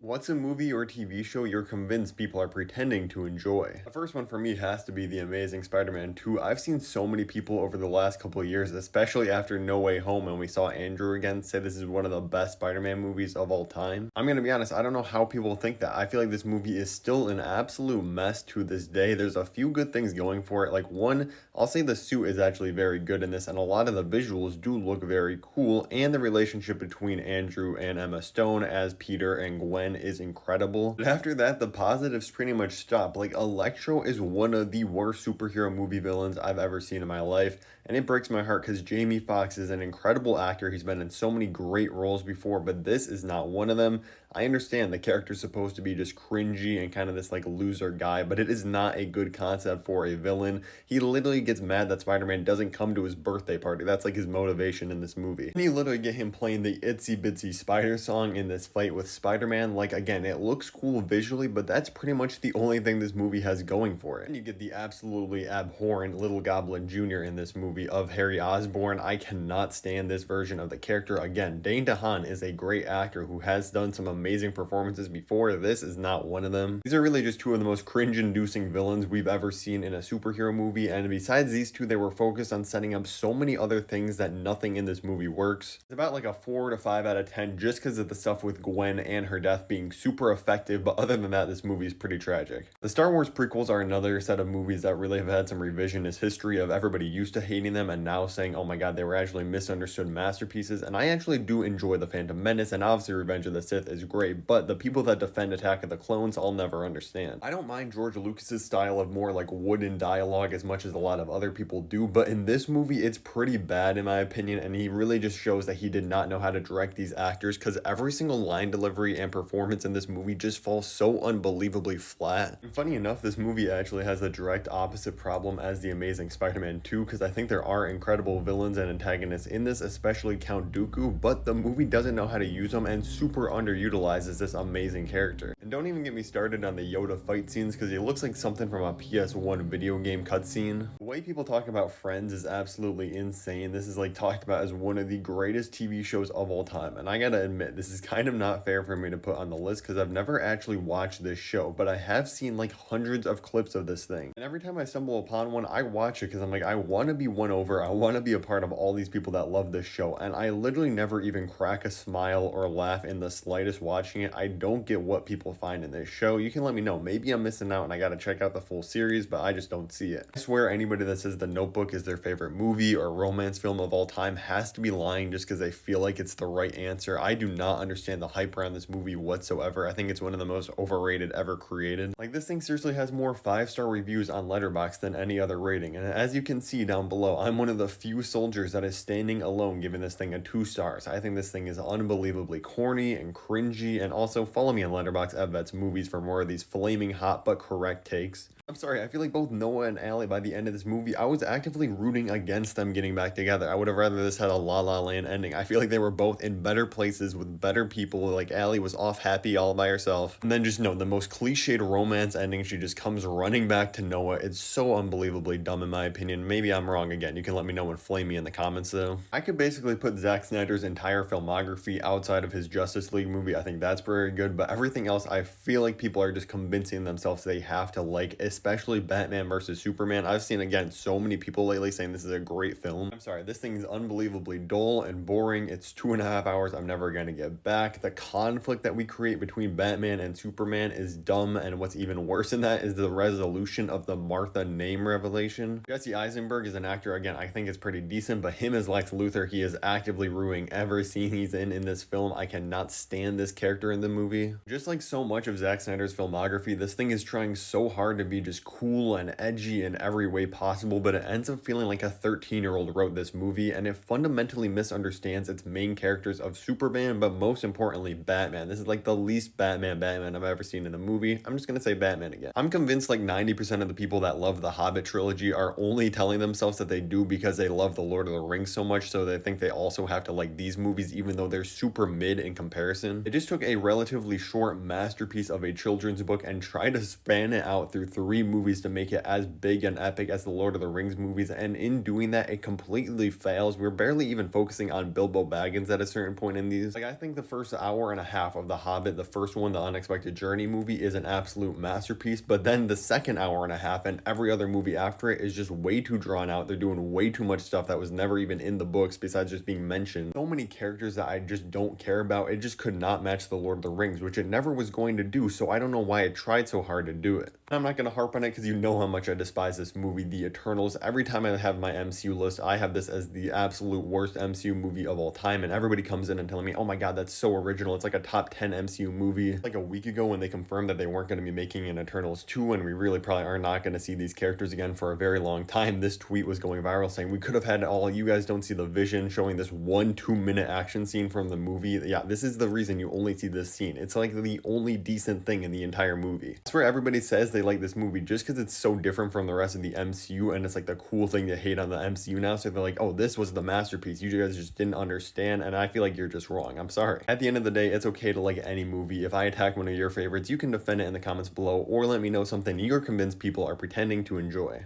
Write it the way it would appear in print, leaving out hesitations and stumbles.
What's a movie or TV show you're convinced people are pretending to enjoy? The first one for me has to be The Amazing Spider-Man 2. I've seen so many people over the last couple of years, especially after No Way Home and we saw Andrew again, say this is one of the best Spider-Man movies of all time. I'm gonna be honest, I don't know how people think that. I feel like this movie is still an absolute mess to this day. There's a few good things going for it. Like one, I'll say the suit is actually very good in this, and a lot of the visuals do look very cool, and the relationship between Andrew and Emma Stone as Peter and Gwen is incredible. But after that, the positives pretty much stop. Like, Electro is one of the worst superhero movie villains I've ever seen in my life, and it breaks my heart because Jamie Foxx is an incredible actor. He's been in so many great roles before, but this is not one of them. I understand the character's supposed to be just cringy and kind of this like loser guy, but it is not a good concept for a villain. He literally gets mad that Spider-Man doesn't come to his birthday party. That's like his motivation in this movie. And you literally get him playing the Itsy Bitsy Spider song in this fight with Spider-Man. Like, again, it looks cool visually, but that's pretty much the only thing this movie has going for it. And you get the absolutely abhorrent Little Goblin Jr. in this movie of Harry Osborn. I cannot stand this version of the character. Again, Dane DeHaan is a great actor who has done some amazing performances before. This is not one of them. These are really just two of the most cringe-inducing villains we've ever seen in a superhero movie, and besides these two, they were focused on setting up so many other things that nothing in this movie works. It's about like a 4 to 5 out of 10 just because of the stuff with Gwen and her death being super effective, but other than that, this movie is pretty tragic. The Star Wars prequels are another set of movies that really have had some revisionist history of everybody used to hating them and now saying, oh my god, they were actually misunderstood masterpieces, and I actually do enjoy The Phantom Menace, and obviously Revenge of the Sith is great, but the people that defend Attack of the Clones, I'll never understand. I don't mind George Lucas's style of more like wooden dialogue as much as a lot of other people do, but in this movie, it's pretty bad in my opinion, and he really just shows that he did not know how to direct these actors because every single line delivery and performance in this movie just falls so unbelievably flat. And funny enough, this movie actually has the direct opposite problem as The Amazing Spider-Man 2 because I think there are incredible villains and antagonists in this, especially Count Dooku, but the movie doesn't know how to use them and super underutilizes this amazing character. And don't even get me started on the Yoda fight scenes because he looks like something from a PS1 video game cutscene. The way people talk about Friends is absolutely insane. This is like talked about as one of the greatest TV shows of all time, and I gotta admit, this is kind of not fair for me to put on the list because I've never actually watched this show, but I have seen like hundreds of clips of this thing, and every time I stumble upon one, I watch it because I'm like, I want to be won over. I want to be a part of all these people that love this show, and I literally never even crack a smile or laugh in the slightest watching it. I don't get what people find in this show. You can let me know. Maybe I'm missing out and I gotta check out the full series, but I just don't see it. I swear anybody that says The Notebook is their favorite movie or romance film of all time has to be lying just because they feel like it's the right answer. I do not understand the hype around this movie whatsoever. I think it's one of the most overrated ever created. Like, this thing seriously has more 5-star reviews on Letterboxd than any other rating, and as you can see down below, I'm one of the few soldiers that is standing alone giving this thing a 2 stars. I think this thing is unbelievably corny and cringy, and also follow me on Letterboxd Evets Movies for more of these flaming hot but correct takes. I'm sorry, I feel like both Noah and Allie by the end of this movie, I was actively rooting against them getting back together. I would have rather this had a La La Land ending. I feel like they were both in better places with better people. Like, Allie was off happy all by herself. And then just, no, the most cliched romance ending, she just comes running back to Noah. It's so unbelievably dumb in my opinion. Maybe I'm wrong again. You can let me know and flame me in the comments though. I could basically put Zack Snyder's entire filmography outside of his Justice League movie. I think that's very good, but everything else, I feel like people are just convincing themselves they have to like, especially Batman versus Superman. I've seen, again, so many people lately saying this is a great film. I'm sorry, this thing is unbelievably dull and boring. It's 2.5 hours I'm never gonna get back. The conflict that we create between Batman and Superman is dumb, and what's even worse than that is the resolution of the Martha name revelation. Jesse Eisenberg is an actor, again, I think is pretty decent, but him as Lex Luthor, he is actively ruining every scene he's in this film. I cannot stand this character in the movie. Just like so much of Zack Snyder's filmography, this thing is trying so hard to be just cool and edgy in every way possible, but it ends up feeling like a 13-year-old wrote this movie, and it fundamentally misunderstands its main characters of Superman, but most importantly, Batman. This is like the least Batman I've ever seen in a movie. I'm just gonna say Batman again. I'm convinced like 90% of the people that love the Hobbit trilogy are only telling themselves that they do because they love the Lord of the Rings so much, so they think they also have to like these movies even though they're super mid in comparison. It just took a relatively short masterpiece of a children's book and tried to span it out through 3 3 movies to make it as big and epic as the Lord of the Rings movies, and in doing that, it completely fails. We're barely even focusing on Bilbo Baggins at a certain point in these. Like, I think the first hour and a half of The Hobbit, the first one, the Unexpected Journey movie, is an absolute masterpiece, but then the second hour and a half and every other movie after it is just way too drawn out. They're doing way too much stuff that was never even in the books besides just being mentioned. So many characters that I just don't care about. It just could not match the Lord of the Rings, which it never was going to do, so I don't know why it tried so hard to do it. I'm not going to harp on it because you know how much I despise this movie, The Eternals. Every time I have my MCU list, I have this as the absolute worst MCU movie of all time, and everybody comes in and telling me, oh my god, that's so original. It's like a top 10 MCU movie. Like a week ago when they confirmed that they weren't going to be making an Eternals 2, and we really probably are not going to see these characters again for a very long time, this tweet was going viral saying, we could have had all, you guys don't see the vision, showing this 1-2-minute action scene from the movie. Yeah, this is the reason you only see this scene. It's like the only decent thing in the entire movie. That's where everybody says they like this movie just because it's so different from the rest of the MCU, and it's like the cool thing to hate on the MCU now. So they're like, oh, this was the masterpiece. You guys just didn't understand, and I feel like you're just wrong. I'm sorry. At the end of the day, it's okay to like any movie. If I attack one of your favorites, you can defend it in the comments below, or let me know something you're convinced people are pretending to enjoy.